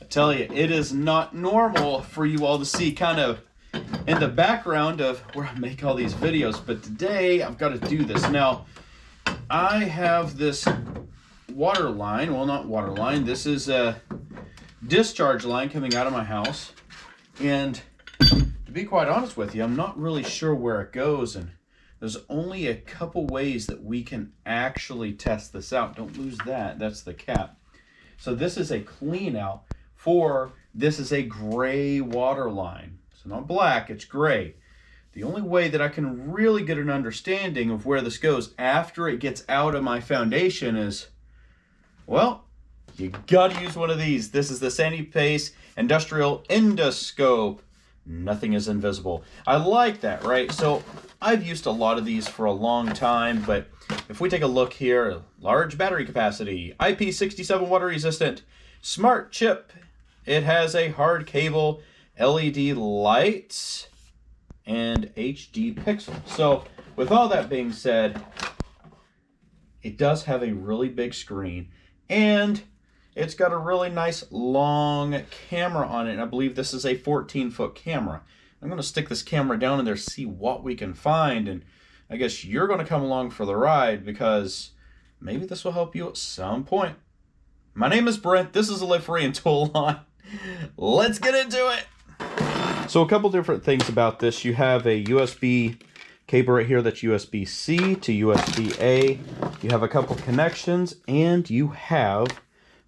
Tell you, it is not normal for you all to see kind of in the background of where I make all these videos, but today I've got to do this. Now, I have this water line, well, not water line, this is a discharge line coming out of my house, and to be quite honest with you, I'm not really sure where it goes, and there's only a couple ways that we can actually test this out. Don't lose that, that's the cap. So this is a clean out for, this is a gray water line. So not black, it's gray. The only way that I can really get an understanding of where this goes after it gets out of my foundation is, well, you gotta use one of these. This is the Sandy Pace Industrial Endoscope. Nothing is invisible. I like that, right? So I've used a lot of these for a long time, but if we take a look here, large battery capacity, IP67 water resistant, smart chip. It has a hard cable, LED lights, and HD pixel. So with all that being said, it does have a really big screen, and it's got a really nice long camera on it. And I believe this is a 14-foot camera. I'm going to stick this camera down in there, see what we can find, and I guess you're going to come along for the ride because maybe this will help you at some point. My name is Brent. This is a Live Free and Tool Line. Let's get into it. So a couple different things about this. You have a USB cable right here that's USB-C to USB-A. You have a couple connections, and you have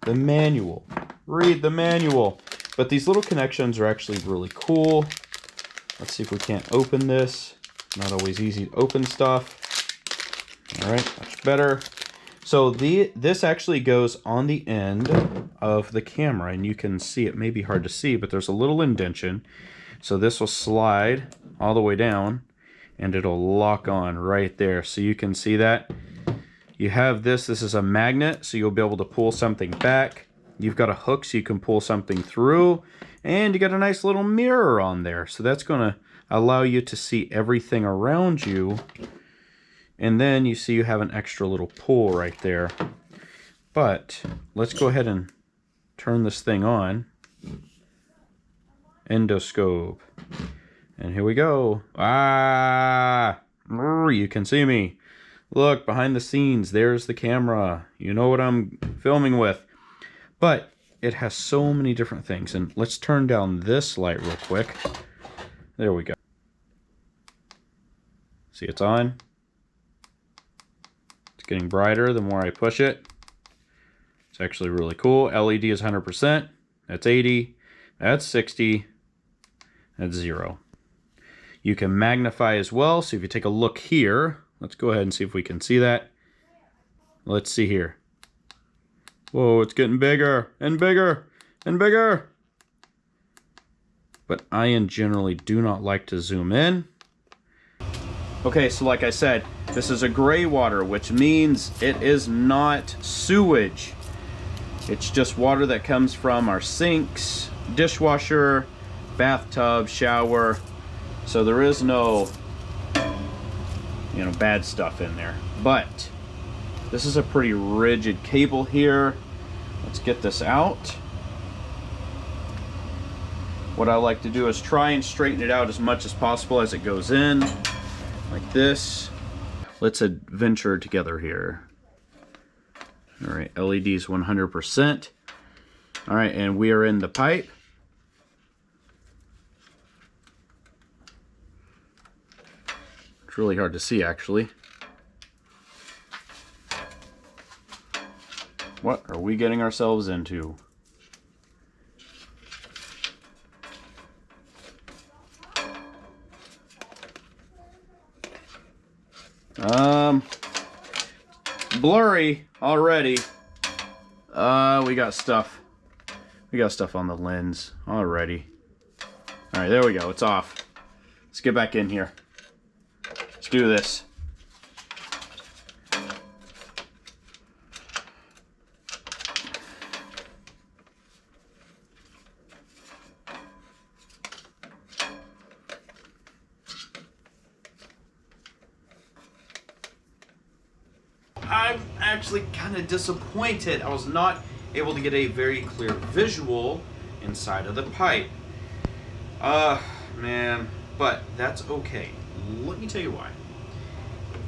the manual. Read the manual. But these little connections are actually really cool. Let's see if we can't open this. Not always easy to open stuff. All right, much better. So this actually goes on the end of the camera, and you can see it may be hard to see, but there's a little indentation. So this will slide all the way down, and it'll lock on right there. So you can see that. You have this is a magnet, so you'll be able to pull something back. You've got a hook so you can pull something through, and you got a nice little mirror on there. So that's gonna allow you to see everything around you. And then you see you have an extra little pull right there. But let's go ahead and turn this thing on. Endoscope. And here we go. Ah, you can see me. Look, behind the scenes, there's the camera. You know what I'm filming with. But it has so many different things. And let's turn down this light real quick. There we go. See, it's on. It's getting brighter the more I push it. It's actually really cool. LED is 100%. That's 80. That's 60. That's 0. You can magnify as well. So if you take a look here, let's go ahead and see if we can see that. Let's see here. Whoa, it's getting bigger and bigger and bigger. But I generally do not like to zoom in. Okay, so like I said, this is a gray water, which means it is not sewage. It's just water that comes from our sinks, dishwasher, bathtub, shower. So there is no, you know, bad stuff in there. But this is a pretty rigid cable here. Let's get this out. What I like to do is try and straighten it out as much as possible as it goes in, like this. Let's adventure together here. All right, LEDs 100%. All right, and we are in the pipe. It's really hard to see, actually. What are we getting ourselves into? Blurry already. We got stuff. We got stuff on the lens already. All right, there we go. It's off. Let's get back in here. Let's do this. I'm actually kind of disappointed. I was not able to get a very clear visual inside of the pipe. Man, but that's okay. Let me tell you why.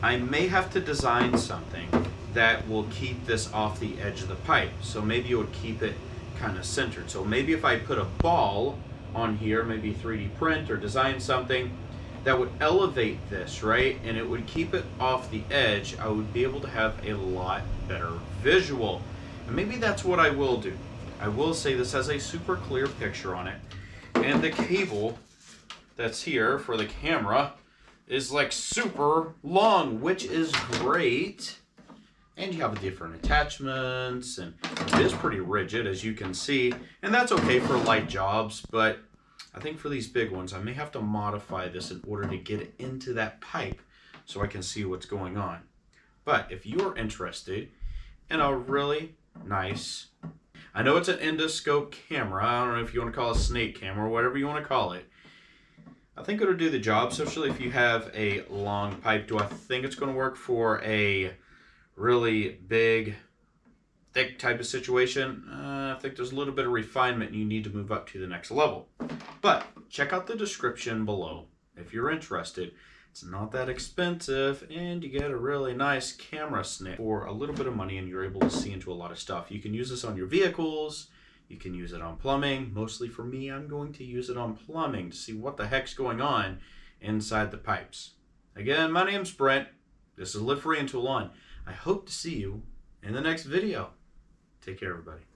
I may have to design something that will keep this off the edge of the pipe. So maybe it would keep it kind of centered. So maybe if I put a ball on here, maybe 3D print or design something that would elevate this, right? And it would keep it off the edge, I would be able to have a lot better visual. And maybe that's what I will do. I will say this has a super clear picture on it. And the cable that's here for the camera is like super long, which is great. And you have different attachments, and it is pretty rigid, as you can see. And that's okay for light jobs, but I think for these big ones, I may have to modify this in order to get it into that pipe so I can see what's going on. But if you are interested in a really nice, I know it's an endoscope camera, I don't know if you want to call it a snake camera or whatever you want to call it. I think it'll do the job, especially if you have a long pipe. Do I think it's going to work for a really big, thick type of situation? I think there's a little bit of refinement and you need to move up to the next level. But check out the description below if you're interested. It's not that expensive, and you get a really nice camera snap for a little bit of money, and you're able to see into a lot of stuff. You can use this on your vehicles. You can use it on plumbing. Mostly for me, I'm going to use it on plumbing to see what the heck's going on inside the pipes. Again, my name's Brent. This is Live Free and Tool On. I hope to see you in the next video. Take care, everybody.